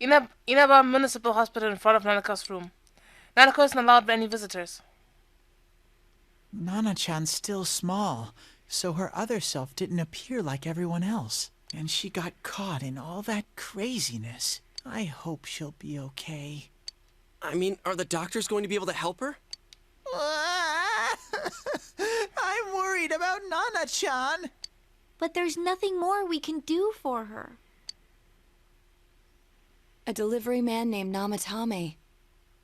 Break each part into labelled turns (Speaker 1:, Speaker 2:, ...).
Speaker 1: Inaba Municipal Hospital in front of Nanako's room. Nanako isn't allowed any visitors.
Speaker 2: Nana-chan's still small, so her other self didn't appear like everyone else. And she got caught in all that craziness. I hope she'll be okay.
Speaker 3: I mean, are the doctors going to be able to help her?
Speaker 2: I'm worried about Nana-chan.
Speaker 4: But there's nothing more we can do for her.
Speaker 5: A delivery man named Namatame.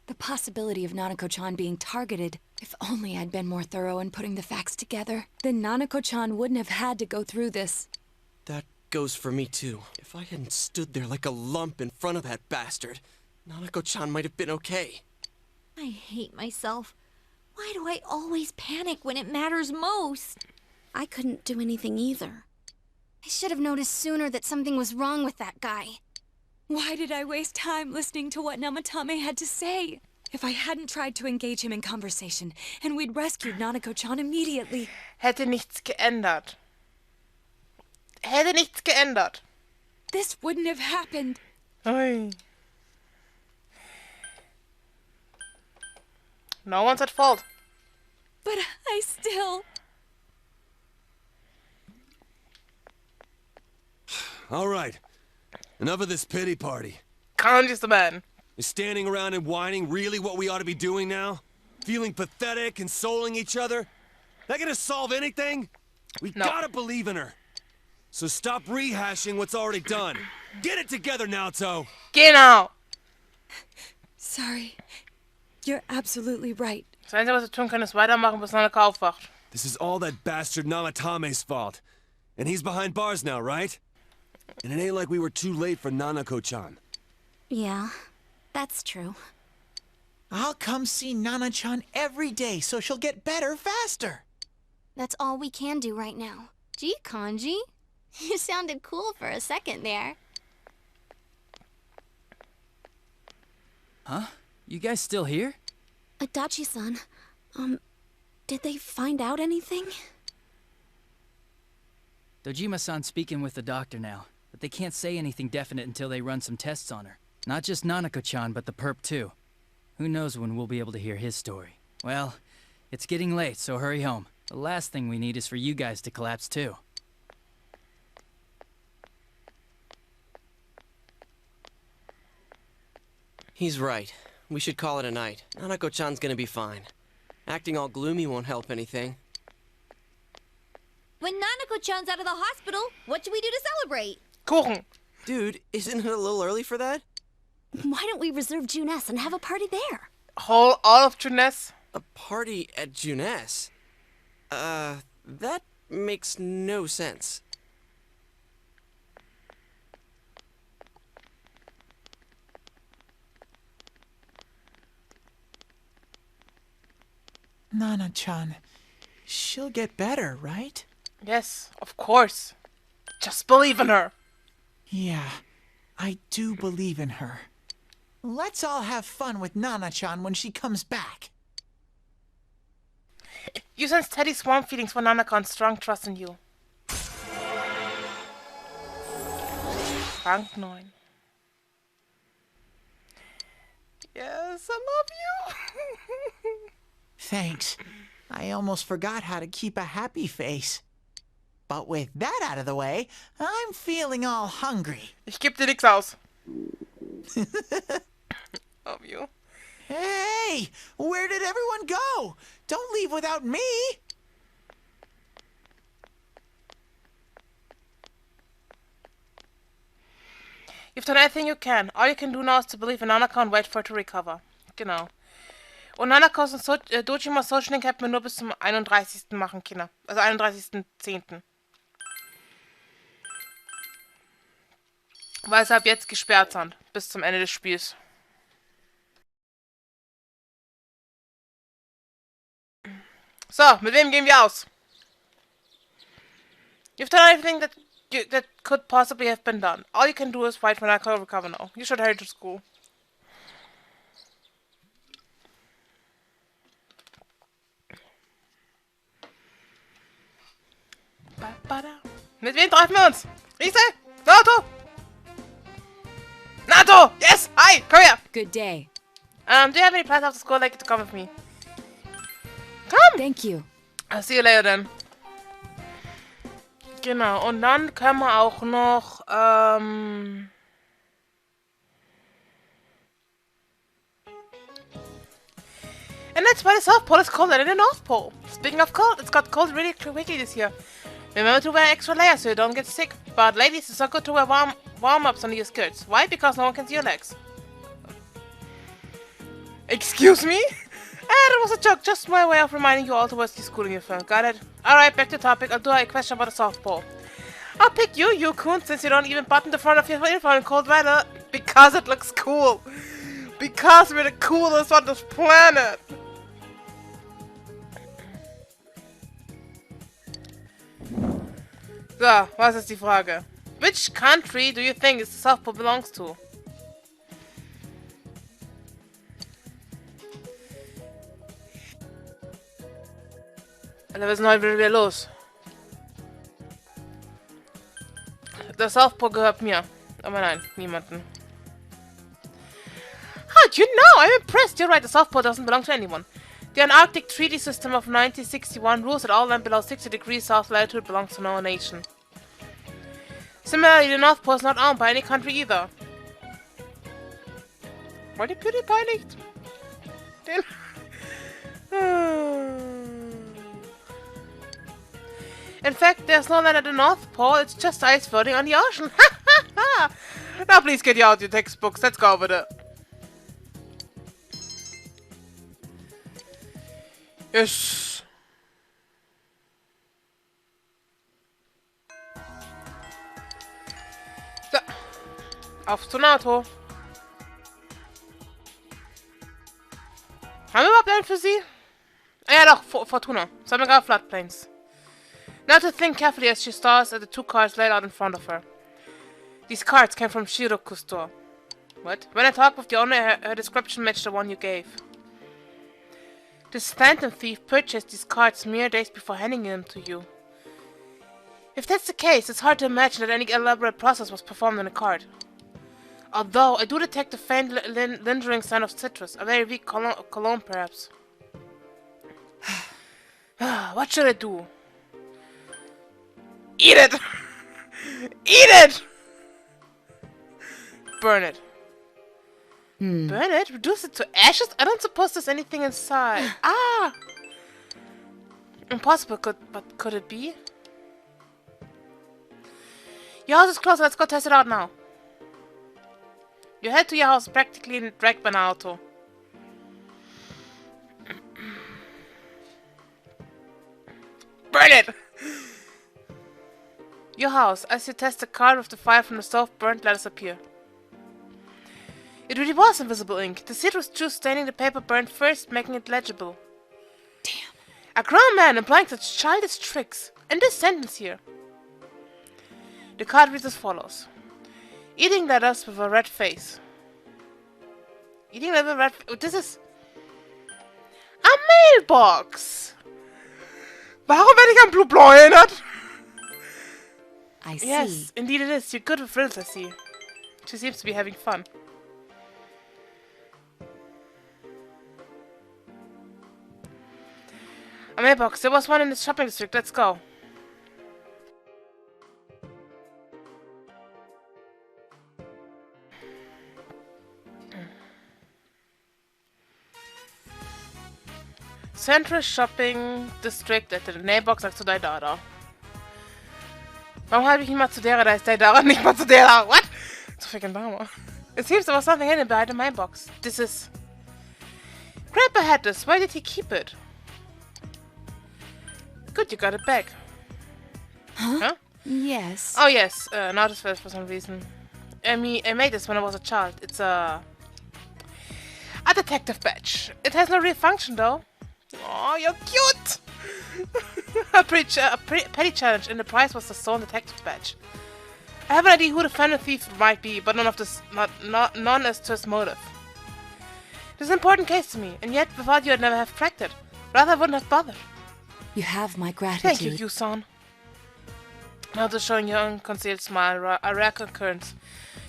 Speaker 5: The possibility of Nanako-chan being targeted. If only I'd been more thorough in putting the facts together, then Nanako-chan wouldn't have had to go through this.
Speaker 3: That goes for me too. If I hadn't stood there like a lump in front of that bastard, Nanako-chan might have been okay.
Speaker 4: I hate myself. Why do I always panic when it matters most?
Speaker 6: I couldn't do anything either. I should have noticed sooner that something was wrong with that guy.
Speaker 5: Why did I waste time listening to what Namatame had to say? If I hadn't tried to engage him in conversation, and we'd rescued Nanako-chan immediately.
Speaker 1: Hätte nichts geändert. Hätte nichts geändert.
Speaker 5: This wouldn't have happened.
Speaker 1: Oi. No one's at fault.
Speaker 5: But I still...
Speaker 7: All right. Enough of this pity party.
Speaker 1: Kanji's the man.
Speaker 7: Is standing around and whining really what we ought to be doing now? Feeling pathetic, consoling each other? That gonna solve anything? We gotta believe in her. So stop rehashing what's already done. Get it together, Naoto!
Speaker 1: Genau.
Speaker 5: Sorry. You're absolutely right.
Speaker 1: Das Einzige, was wir tun können, ist weitermachen, bis Nanako aufwacht.
Speaker 7: This is all that bastard Namatame's fault. And he's behind bars now, right? And it ain't like we were too late for Nanako-chan.
Speaker 6: Yeah, that's true.
Speaker 2: I'll come see Nana-chan every day so she'll get better faster.
Speaker 6: That's all we can do right now. Gee, Kanji, you sounded cool for a second there.
Speaker 8: Huh? You guys still here?
Speaker 6: Adachi-san, did they find out anything?
Speaker 8: Dojima-san's speaking with the doctor now, but they can't say anything definite until they run some tests on her. Not just Nanako-chan, but the perp too. Who knows when we'll be able to hear his story. Well, it's getting late, so hurry home. The last thing we need is for you guys to collapse too.
Speaker 3: He's right. We should call it a night. Nanako-chan's gonna be fine. Acting all gloomy won't help anything.
Speaker 4: When Nanako-chan's out of the hospital, what should we do to celebrate?
Speaker 1: Kuchen.
Speaker 3: Dude, isn't it a little early for that?
Speaker 6: Why don't we reserve Juness and have a party there?
Speaker 1: All of Juness.
Speaker 3: A party at Juness? That makes no sense.
Speaker 2: Nana-chan, she'll get better, right?
Speaker 1: Yes, of course. Just believe in her.
Speaker 2: Yeah, I do believe in her. Let's all have fun with Nana-chan when she comes back.
Speaker 1: You sense Teddy's warm feelings for Nanako and strong trust in you. Rank 9. Yes, I love you.
Speaker 2: Thanks. I almost forgot how to keep a happy face. But with that out of the way, I'm feeling all hungry.
Speaker 1: Ich geb dir nix aus. Love you.
Speaker 2: Hey, where did everyone go? Don't leave without me.
Speaker 1: You've done everything you can. All you can do now is to believe in Nanako and wait for her to recover. Genau. Und Nanakos und Dojimas Social Link hätten wir nur bis zum 31. machen, Kinder. Also 31.10. Weil sie ab jetzt gesperrt sind. Bis zum Ende des Spiels. So, mit wem gehen wir aus? You've done everything that could possibly have been done. All you can do is wait for Nanako to recover now. You should hurry to school. Mit wem treffen wir uns? Riese? Naoto? Fortunato! Yes! Hi! Come here!
Speaker 5: Good day.
Speaker 1: Do you have any plans after school? I'd like you to come with me. Come!
Speaker 5: Thank you.
Speaker 1: I'll see you later then. Genau, und dann können wir auch noch, And that's why the South Pole is colder than the North Pole. Speaking of cold, it's got cold really quickly this year. Remember to wear extra layers so you don't get sick. But ladies, it's not good to wear warm-ups under your skirts. Why? Because no one can see your legs. Excuse me? That was a joke, just my way of reminding you all to wear ski school uniform. Got it? Alright, back to topic. I'll do a question about the South Pole. I'll pick you, Yukun, since you don't even button the front of your uniform in cold weather. Because it looks cool. Because we're the coolest on this planet. So, was ist die Frage? Which country do you think the South Pole belongs to? Alter, wir sind heute wieder los. Der South Pole gehört mir. Aber nein, niemanden. How do you know? I'm impressed. You're right, the South Pole doesn't belong to anyone. The Antarctic Treaty System of 1961 rules that all land below 60 degrees south latitude belongs to no nation. Similarly, the North Pole is not owned by any country either. War die PewDiePie nicht? Den... In fact, there's no land at the North Pole, it's just ice floating on the ocean. Now please get you out your textbooks, let's go over there. Yes. So. Auf zu NATO. Haben wir überhaupt einen für sie? Ah ja doch, Fortuna. Sammeln gerade Floodplains. Now to think carefully as she stares at the two cards laid out in front of her. These cards came from Shiroku's store. What? When I talked with the owner, her description matched the one you gave. This phantom thief purchased these cards mere days before handing them to you. If that's the case, it's hard to imagine that any elaborate process was performed on a card. Although, I do detect a faint lingering scent of citrus, a very weak cologne perhaps. What should I do? Eat it! Eat it! Burn it. Burn it? Reduce it to ashes? I don't suppose there's anything inside. Ah! Impossible, but could it be? Your house is closed, let's go test it out now. You head to your house practically dragged by an auto. Burn it! Your house. As you test the card with the fire from the stove, burnt letters appear. It really was invisible ink. The citrus juice staining the paper burned first, making it legible. Damn. A grown man employing such childish tricks. And this sentence here. The card reads as follows. Eating letters with a red face. Eating letters with a red... Oh, this is... A mailbox! Warum werde ich an Blue Blanc erinnert?
Speaker 5: I see.
Speaker 1: Yes, indeed it is. You're good with riddles, I see. She seems to be having fun. A mailbox. There was one in the shopping district. Let's go. Central Shopping District at the mailbox next to Daidara. Warum habe ich nicht mal zu der? Da ist Daidara nicht mal zu der. What? Zu freaking Dama. It seems there was something hidden behind the mailbox. This is... Grandpa had this. Why did he keep it? Good, you got it back. Huh?
Speaker 5: Yes.
Speaker 1: Oh yes, not as well for some reason. I made this when I was a child. It's a detective badge. It has no real function though. Oh, you're cute! a petty challenge, and the prize was the stolen detective badge. I have an idea who the phantom thief might be, but none as to his motive. This is an important case to me, and yet without you I'd never have cracked it. Rather, I wouldn't have bothered.
Speaker 5: You have my gratitude.
Speaker 1: Thank you, Yusan. Now just showing your unconcealed smile, a rare concurrence.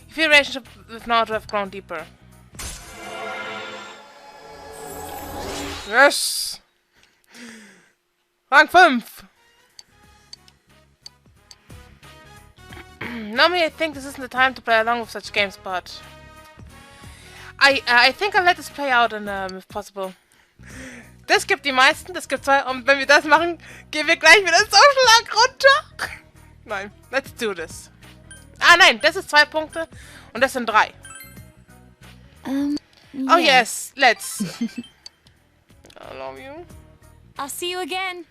Speaker 1: You feel relationship with Naruto have grown deeper. Yes! Rang 5! Normally I think this isn't the time to play along with such games, but... I think I'll let this play out and, if possible. Das gibt die meisten, das gibt 2. Und wenn wir das machen, gehen wir gleich wieder so schlag runter. Nein, let's do this. Ah nein, das ist 2 Punkte und das sind 3. Oh yes, let's. I love you.
Speaker 5: I'll see you again.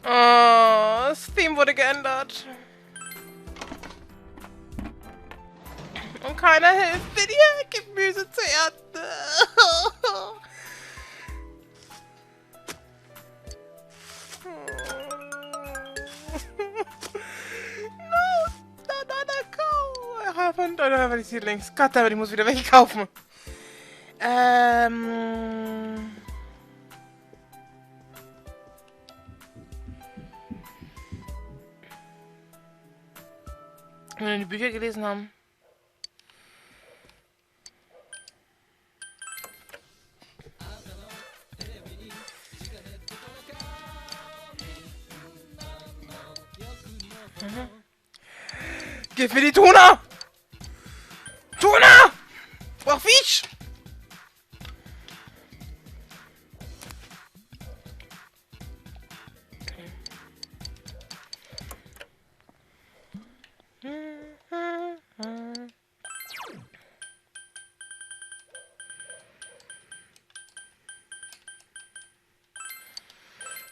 Speaker 1: Oh, das Theme wurde geändert. Und keiner hilft mir, die Gemüse zu ernten. No, Nanako. I don't have any seedlings. Goddammit, ich muss wieder welche kaufen. Wenn wir die Bücher gelesen haben. Gib mir die Tuna! Tuna! Ich brauch Fisch!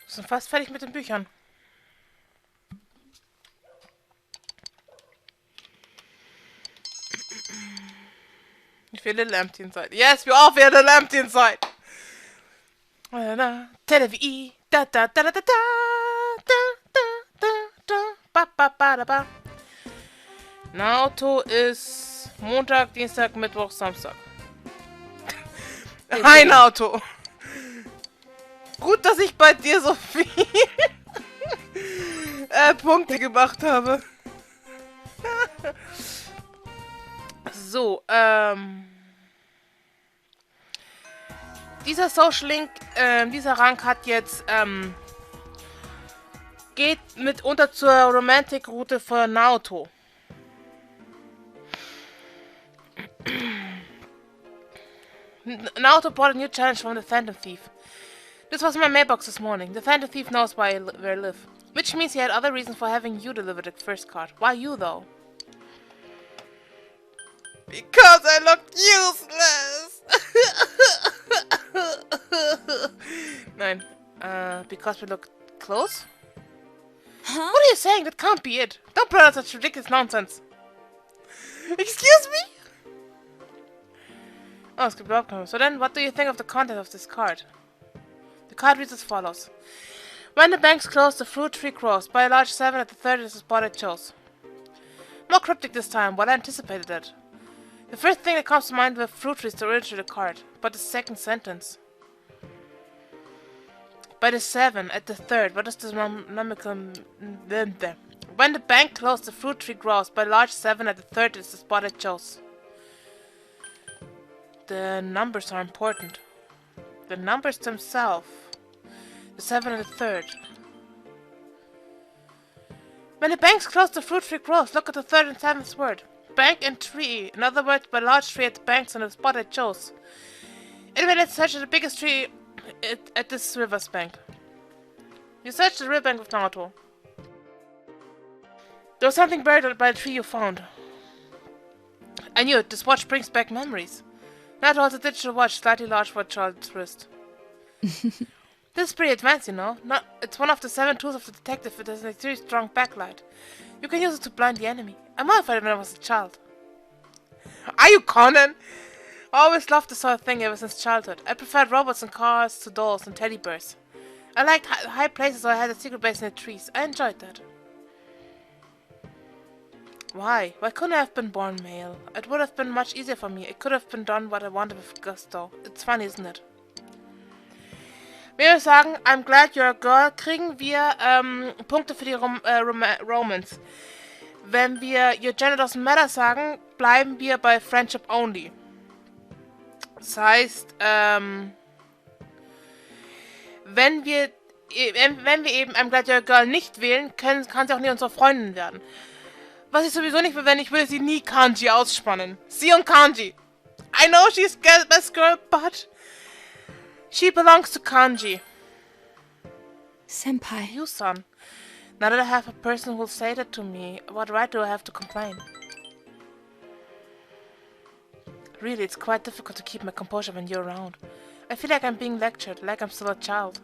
Speaker 1: Wir sind fast fertig mit den Büchern. You feel a little empty inside. Yes, you all feel a little empty inside. Televi, da da da da da da da da da ba ba ba da ba. Naruto ist Montag, Dienstag, Mittwoch, Samstag. Hi Naruto. Gut, dass ich bei dir so viel Punkte gemacht habe. So, dieser Social Link, dieser Rang hat jetzt, geht mitunter zur Romantic-Route von Naruto. Naruto brought a new challenge from the Phantom Thief. This was in my mailbox this morning. The Phantom Thief knows where I live. Which means he had other reasons for having you deliver the first card. Why you, though? Because I look useless! Nein. Because we look close?
Speaker 5: Huh?
Speaker 1: What are you saying? That can't be it. Don't put out such ridiculous nonsense. Excuse me? Oh, es gibt überhaupt keine. So then, what do you think of the content of this card? The card reads as follows. When the banks close, the fruit tree grows. By a large 7 at the third is the spot I chose. More cryptic this time, but I anticipated it. The first thing that comes to mind with fruit tree is the original card, but the second sentence. By the 7 at the third, what is the numerical... When the bank closed, the fruit tree grows. By a large 7 at the third is the spot I chose. The numbers are important. The numbers themselves. The 7 and the third. When the banks close, the fruit tree grows. Look at the third and 7th word. Bank and tree. In other words, by large tree at the banks and the spot I chose. Anyway, let's search the biggest tree at this river's bank. You searched the riverbank with Naruto. There was something buried by the tree you found. I knew it. This watch brings back memories. Naruto holds a digital watch slightly large for a child's wrist. This is pretty advanced, you know. It's one of the 7 tools of the detective that has a very strong backlight. You can use it to blind the enemy. I modified it when I was a child. Are you Conan? I always loved this sort of thing ever since childhood. I preferred robots and cars to dolls and teddy bears. I liked high places, so I had a secret base in the trees. I enjoyed that. Why? Why couldn't I have been born male? It would have been much easier for me. I could have been done what I wanted with gusto. It's funny, isn't it? Wenn wir sagen, I'm glad you're a girl, kriegen wir Punkte für die Romance. Wenn wir your gender doesn't matter sagen, bleiben wir bei friendship only. Das heißt, wenn wir eben I'm glad you're a girl nicht wählen, kann sie auch nie unsere Freundin werden. Was ich sowieso nicht will, wenn ich würde sie nie Kanji ausspannen. Sie und Kanji. I know she's best girl, but she belongs to Kanji.
Speaker 5: Senpai.
Speaker 1: You, son. Now that I have a person who'll say that to me, what right do I have to complain? Really, it's quite difficult to keep my composure when you're around. I feel like I'm being lectured, like I'm still a child.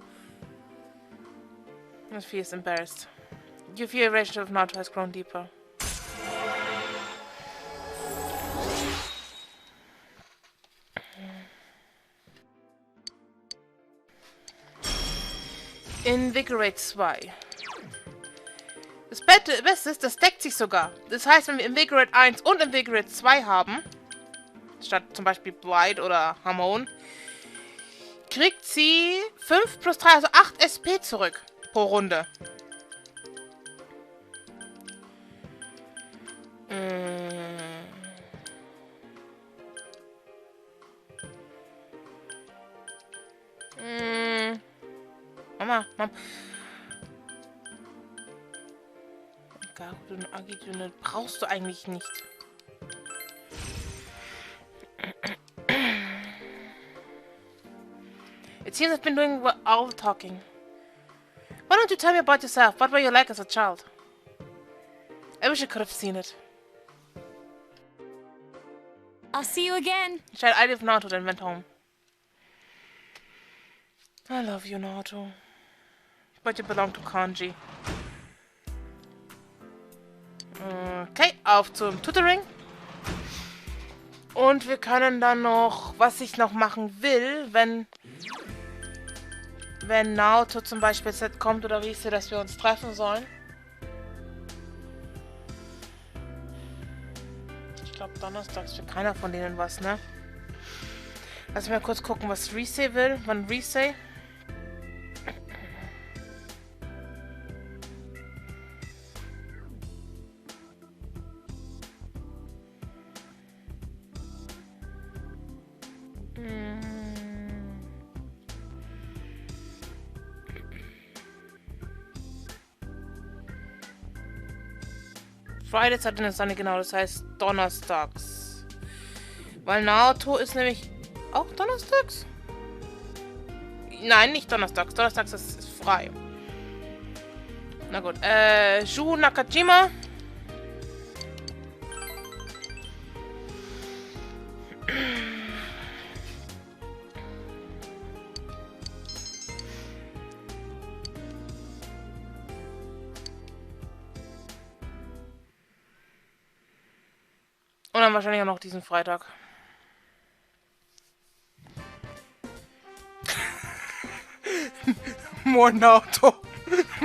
Speaker 1: I feel embarrassed. You feel your relationship with Naruto has grown deeper. Invigorate 2. Das Beste ist, das deckt sich sogar. Das heißt, wenn wir Invigorate 1 und Invigorate 2 haben, statt zum Beispiel Blight oder Harmon, kriegt sie 5 plus 3, also 8 SP zurück pro Runde. Mama. Garudon Agidone brauchst du eigentlich nicht. It seems I've been doing all the talking. Why don't you tell me about yourself? What were you like as a child? I wish I could have seen it.
Speaker 5: I'll see you again.
Speaker 1: She had idea of Naruto, then went home. I love you, Naruto. But you belong to Kanji. Okay, auf zum Tutoring. Und wir können dann noch, was ich noch machen will, wenn Naruto zum Beispiel jetzt kommt oder Riese, dass wir uns treffen sollen. Ich glaube, donnerstags für keiner von denen was, ne? Lass mal kurz gucken, was Riese will. Wann Riese? Friday, Saturday, Sunday, genau, das heißt donnerstags. Weil Naruto ist nämlich auch donnerstags? Nein, nicht donnerstags. Donnerstags ist frei. Na gut. Shu Nakajima. Und dann wahrscheinlich auch noch diesen Freitag. More Naruto.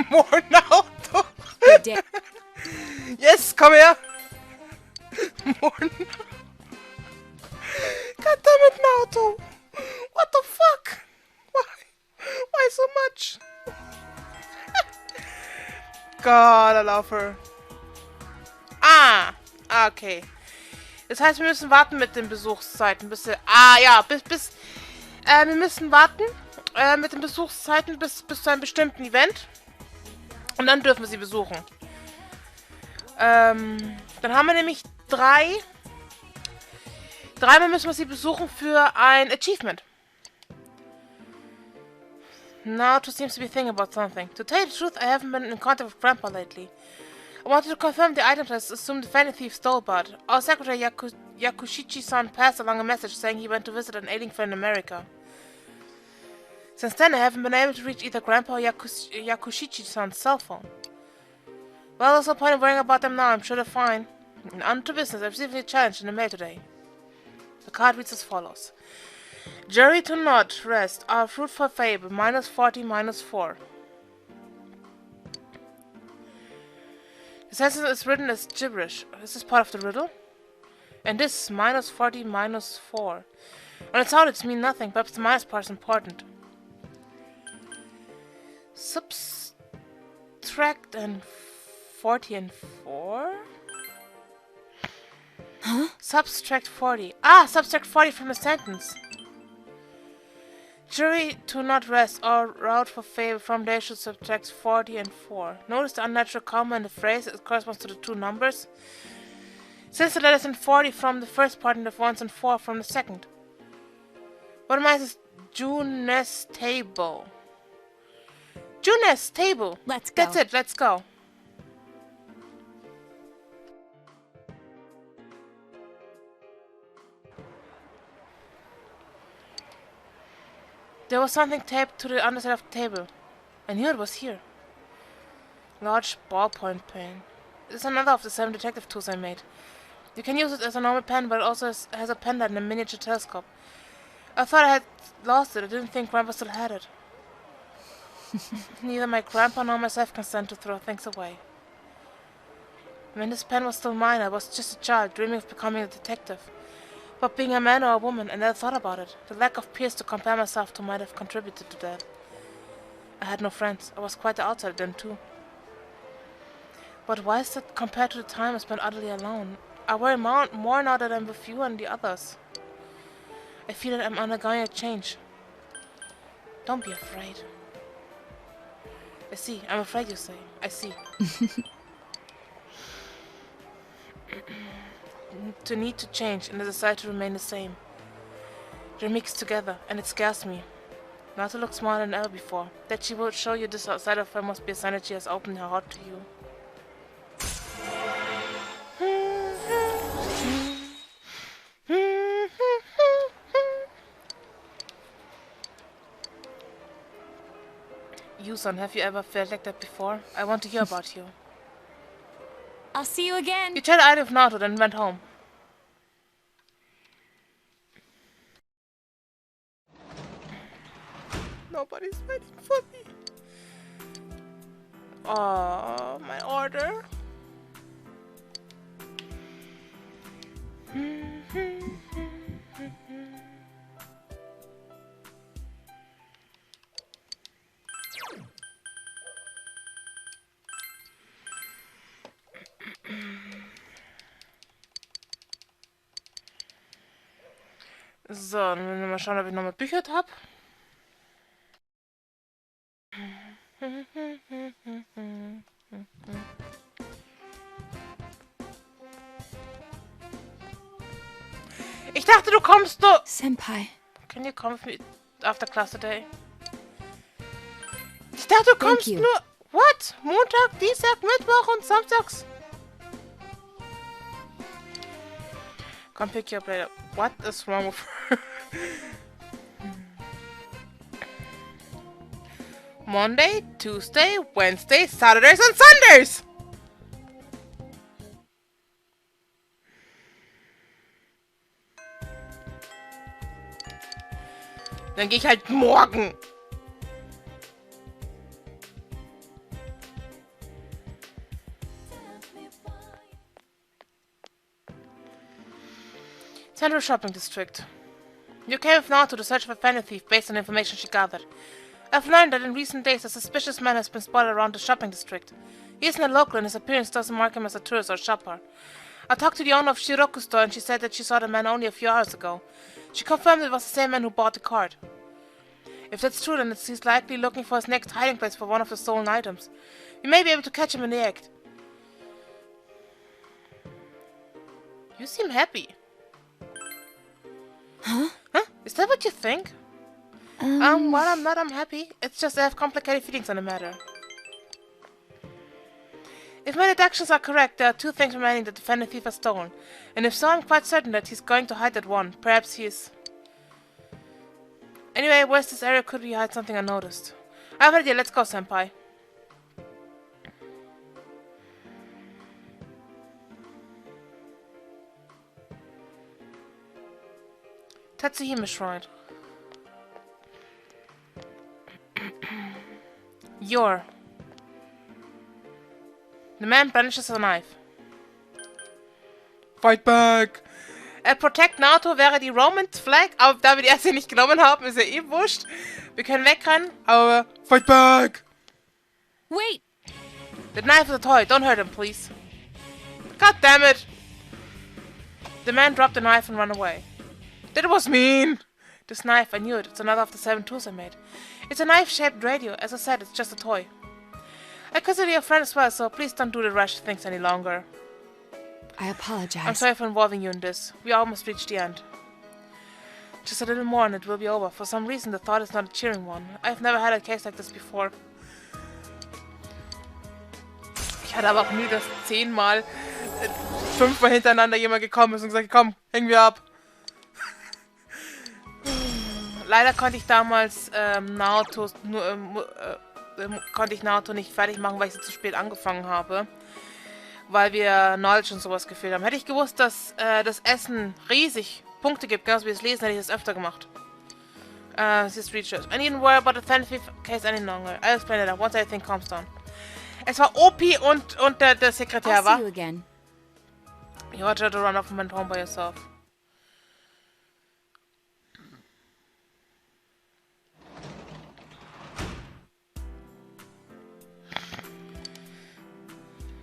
Speaker 1: More Naruto. Yes, komm her. More Naruto. Goddammit, Naruto. What the fuck? Why so much? God, I love her. Okay. Das heißt, wir müssen warten mit den Besuchszeiten, bis wir müssen warten mit den Besuchszeiten bis zu einem bestimmten Event. Und dann dürfen wir sie besuchen. Dann haben wir nämlich dreimal müssen wir sie besuchen für ein Achievement. Naruto seems to be thinking about something. To tell you the truth, I haven't been in contact with Grandpa lately. I wanted to confirm the items I assumed the Fanny Thief stole, but our secretary Yakushichi-san passed along a message saying he went to visit an ailing friend in America. Since then, I haven't been able to reach either Grandpa or Yakushichi-san's cell phone. Well, there's no point in worrying about them now. I'm sure they're fine. And on to business. I've received a challenge in the mail today. The card reads as follows. Jury to not rest. Our fruitful fable. -40, -4. The sentence is written as gibberish. Is this part of the riddle? And this minus 40 minus 4. On its own, it means nothing. Perhaps the minus part is important. Subtract and 40 and 4?
Speaker 5: Huh?
Speaker 1: Subtract 40. Ah, subtract 40 from the sentence. Jury to not rest or route for favor from there should subtract 40 and 4. Notice the unnatural comma in the phrase. It corresponds to the two numbers. Since the letters in 40 from the first part and the ones in 4 from the second. What am I this Junes table? Junes table.
Speaker 5: Let's go.
Speaker 1: That's it, let's go. There was something taped to the underside of the table. I knew it was here. Large ballpoint pen. This is another of the 7 detective tools I made. You can use it as a normal pen, but it also has a pen light and a miniature telescope. I thought I had lost it. I didn't think Grandpa still had it. Neither my grandpa nor myself can stand to throw things away. When this pen was still mine, I was just a child, dreaming of becoming a detective. But being a man or a woman, I never thought about it. The lack of peers to compare myself to might have contributed to that. I had no friends. I was quite the outsider then, too. But why is that compared to the time I spent utterly alone? I worry more now that I'm with you and the others. I feel that I'm undergoing a change. Don't be afraid. I see. I'm afraid, you say. I see. To need to change and the desire to remain the same. They're mixed together, and it scares me. Not to look smaller than ever before. That she will show you this outside of her must be a sign that she has opened her heart to you. You, son, have you ever felt like that before? I want to hear about you.
Speaker 5: I'll see you again.
Speaker 1: You chatted idle with Naruto, then went home. Nobody's waiting for me. Oh, my order. So, dann werden wir mal schauen, ob ich noch mal Bücher habe. Ich dachte, du kommst nur...
Speaker 5: Senpai.
Speaker 1: Can you come with me after class today? Ich dachte, du kommst
Speaker 5: you.
Speaker 1: nur... What? Montag, Dienstag, Mittwoch und Samstags? Come pick you up later. What is wrong with her? Monday, Tuesday, Wednesday, Saturdays and Sundays! Dann gehe ich halt morgen. Central Shopping District. You came with Naruto to search for a family thief based on information she gathered. I've learned that in recent days a suspicious man has been spotted around the shopping district. He isn't a local and his appearance doesn't mark him as a tourist or shopper. I talked to the owner of Shiroku's store and she said that she saw the man only a few hours ago. She confirmed it was the same man who bought the card. If that's true, then he's likely looking for his next hiding place for one of the stolen items. We may be able to catch him in the act. You seem happy.
Speaker 5: Huh?
Speaker 1: Huh? Is that what you think? Well, I'm not. I'm happy. It's just I have complicated feelings on the matter. If my deductions are correct, there are two things remaining that the family thief has stolen. And if so, I'm quite certain that he's going to hide that one. Perhaps he is... Anyway, where's this area could we hide something unnoticed? I have an idea. Let's go, senpai. Tatsuhime Shrine. The man brandishes a knife. Fight back! Protect NATO wäre die Romance Flag, aber da wir die erste nicht genommen haben, ist ja eh wurscht. Wir können wegrennen, aber fight back!
Speaker 5: Wait!
Speaker 1: The knife is a toy, don't hurt him, please. God damn it! The man dropped the knife and ran away. That was mean! This knife, I knew it. It's another of the 7 tools I made. It's a knife-shaped radio. As I said, it's just a toy. I consider you a friend as well, so please don't do the rash things any longer.
Speaker 5: I apologize.
Speaker 1: I'm sorry for involving you in this. We almost reached the end. Just a little more and it will be over. For some reason, the thought is not a cheering one. I've never had a case like this before. Ich hatte aber auch nie, dass 10-mal, 5-mal hintereinander jemand gekommen ist und gesagt, komm, hängen wir ab. Leider konnte ich damals Naruto nicht fertig machen, weil ich sie zu spät angefangen habe. Weil wir Knowledge und sowas gefehlt haben. Hätte ich gewusst, dass das Essen riesig Punkte gibt, genauso wie das Lesen, hätte ich das öfter gemacht. This reaches. I needn't worry about the 10th case any longer. I'll explain it once everything calms down. Es war OP und der Sekretär
Speaker 5: I'll
Speaker 1: war.
Speaker 5: see you again.
Speaker 1: You want to run off and went home by yourself.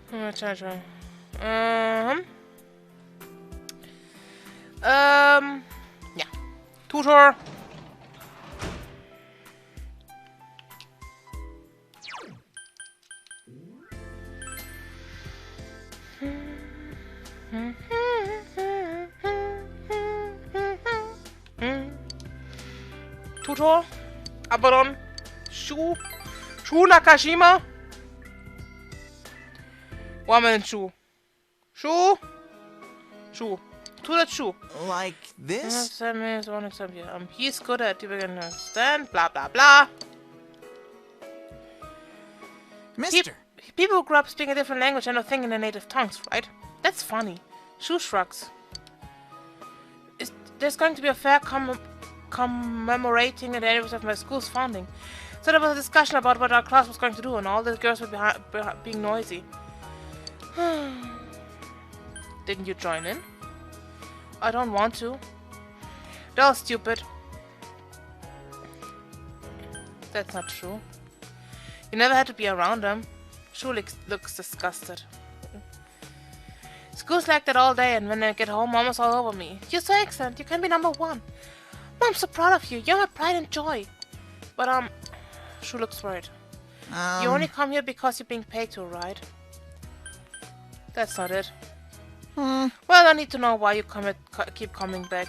Speaker 1: Ja. Tutor. Tutor. Abaddon. Shu Nakashima. Wo haben wir den Schuh? Schuh? Tu das Schuh.
Speaker 2: Like this?
Speaker 1: He's good at you can understand, blah blah blah.
Speaker 2: Mister.
Speaker 1: People who grew up speaking a different language and not thinking their native tongues, right? That's funny. Shu shrugs. There's going to be a fair commemorating the anniversary of my school's founding. So there was a discussion about what our class was going to do, and all the girls were being noisy. Didn't you join in? I don't want to. They're all stupid. That's not true. You never had to be around them. Shu looks disgusted. School's like that all day, and when I get home, Mama's all over me. You're so excellent. You can be number 1. Mom's so proud of you. You're my pride and joy. But, Shu looks worried. You only come here because you're being paid to, right? That's not it. Well, I need to know why you keep coming back.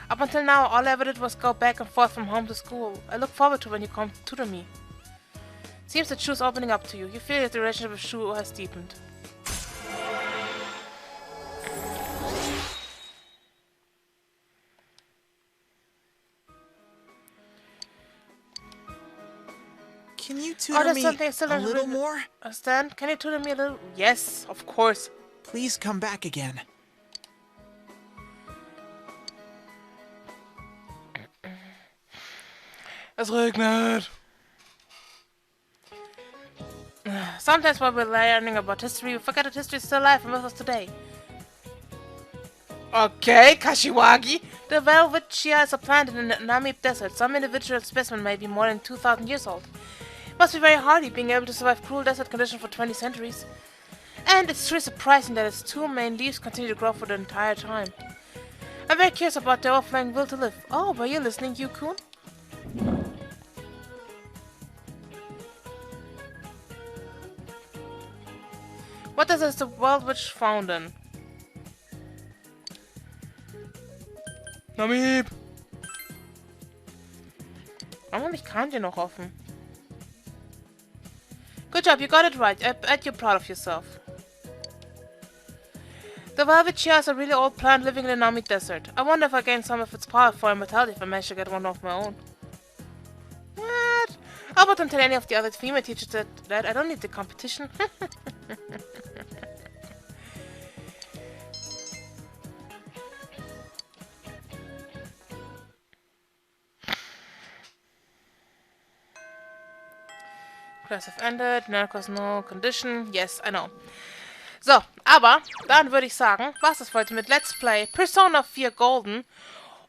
Speaker 1: Up until now, all I ever did was go back and forth from home to school. I look forward to when you come tutor me. Seems that Shu's opening up to you. You feel that the relationship with Shu has deepened.
Speaker 2: Can you tutor me a little more?
Speaker 1: Stan, can you tutor me a little? Yes, of course.
Speaker 2: Please come back again.
Speaker 1: Es regnet. Sometimes while we're learning about history, we forget that history is still alive and with us today. Okay, Kashiwagi. The velvet chia is a plant in the Namib Desert. Some individual specimen may be more than 2,000 years old. Must be very hardy, being able to survive cruel desert conditions for 20 centuries. And it's truly surprising that its 2 main leaves continue to grow for the entire time. I'm very curious about their overflowing will to live. Oh, were you listening, Yukun? What is the world which found in? Namib! Warum habe ich Kanji noch offen? Good job, you got it right. I bet you're proud of yourself. The velvet chia is a really old plant living in the Namib Desert. I wonder if I gain some of its power for immortality if I manage to get one of my own. What? How about don't tell any of the other female teachers that I don't need the competition? Class have ended. Nanako's no condition. Yes, I know. So, aber dann würde ich sagen, was das heute mit Let's Play Persona 4 Golden.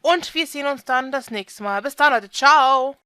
Speaker 1: Und wir sehen uns dann das nächste Mal. Bis dann, Leute. Ciao.